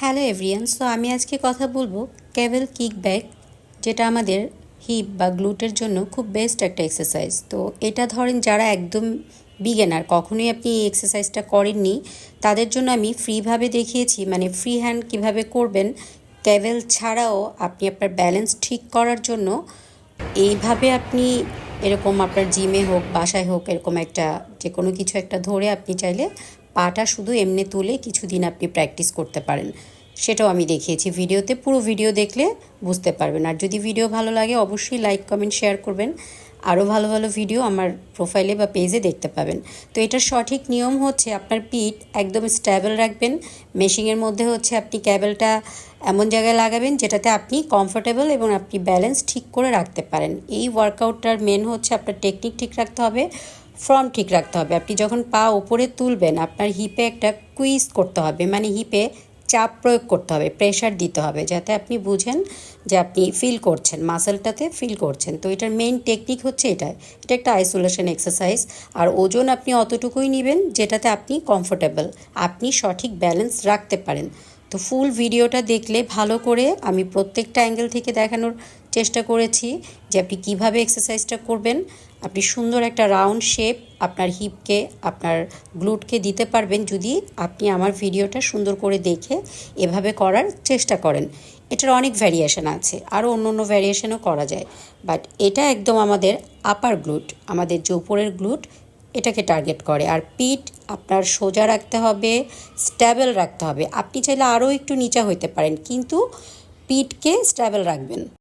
Hello everyone. So আমি আজকে কথা বলবো কেবল কিক ব্যাক, যেটা আমাদের হিপ বা গ্লুটের জন্য খুব বেস্ট একটা এক্সারসাইজ। তো এটা ধরেন যারা একদম বিগিনার, কখনোই আপনি এই এক্সারসাইজটা করেননি, তাদের জন্য আমি ফ্রিভাবে দেখিয়েছি, মানে ফ্রি হ্যান্ড কীভাবে করবেন। কেবল ছাড়াও আপনি আপনার ব্যালেন্স ঠিক করার জন্য এইভাবে আপনি এরকম আপনার জিমে হোক বাসায় হোক এরকম একটা যে কোনো কিছু একটা ধরে আপনি চাইলে পাটা শুধু এমনি তুলে কিছুদিন আপনি প্র্যাকটিস করতে পারেন। সেটাও আমি দেখিয়েছি ভিডিওতে, পুরো ভিডিও দেখলে বুঝতে পারবেন। আর যদি ভিডিও ভালো লাগে অবশ্যই লাইক কমেন্ট শেয়ার করবেন। আরও ভালো ভালো ভিডিও আমার প্রোফাইলে বা পেজে দেখতে পাবেন। তো এটার সঠিক নিয়ম হচ্ছে আপনার পিঠ একদম স্ট্যাবল রাখবেন। মেশিনের মধ্যে হচ্ছে আপনি ক্যাবেলটা এমন জায়গায় লাগাবেন যেটাতে আপনি কমফোর্টেবল এবং আপনি ব্যালেন্স ঠিক করে রাখতে পারেন। এই ওয়ার্কআউটটার মেন হচ্ছে আপনার টেকনিক ঠিক রাখতে হবে, ফর্ম ঠিক রাখতে হবে। আপনি যখন পা উপরে তুলবেন আপনার হিপে একটা কুইজ করতে হবে, মানে হিপে চাপ প্রয়োগ করতে হবে, প্রেশার দিতে হবে, যাতে আপনি বুঝেন যে আপনি ফিল করছেন, মাসেলটাতে ফিল করছেন। তো এটার মেইন টেকনিক হচ্ছে এটা একটা আইসোলেশন এক্সারসাইজ। আর ওজন আপনি অতটুকুই নেবেন যেটাতে আপনি কমফোর্টেবল, আপনি সঠিক ব্যালেন্স রাখতে পারেন। তো ফুল ভিডিওটা দেখলে ভালো করে আমি প্রত্যেকটা অ্যাঙ্গেল থেকে দেখানোর চেষ্টা করেছি যে আপনি কীভাবে এক্সারসাইজটা করবেন। আপনি সুন্দর একটা রাউন্ড শেপ আপনার হিপকে, আপনার গ্লুটকে দিতে পারবেন যদি আপনি আমার ভিডিওটা সুন্দর করে দেখে এভাবে করার চেষ্টা করেন। এটার অনেক ভ্যারিয়েশন আছে, আরও অন্য অন্য ভ্যারিয়েশনও করা যায়, বাট এটা একদম আমাদের আপার গ্লুট, আমাদের যে উপরের গ্লুট, এটাকে টার্গেট করে। আর পিঠ আপনার সোজা রাখতে হবে, স্ট্যাবল রাখতে হবে। আপনি চাইলে আরও একটু নিচা হইতে পারেন, কিন্তু পিঠকে স্ট্যাবল রাখবেন।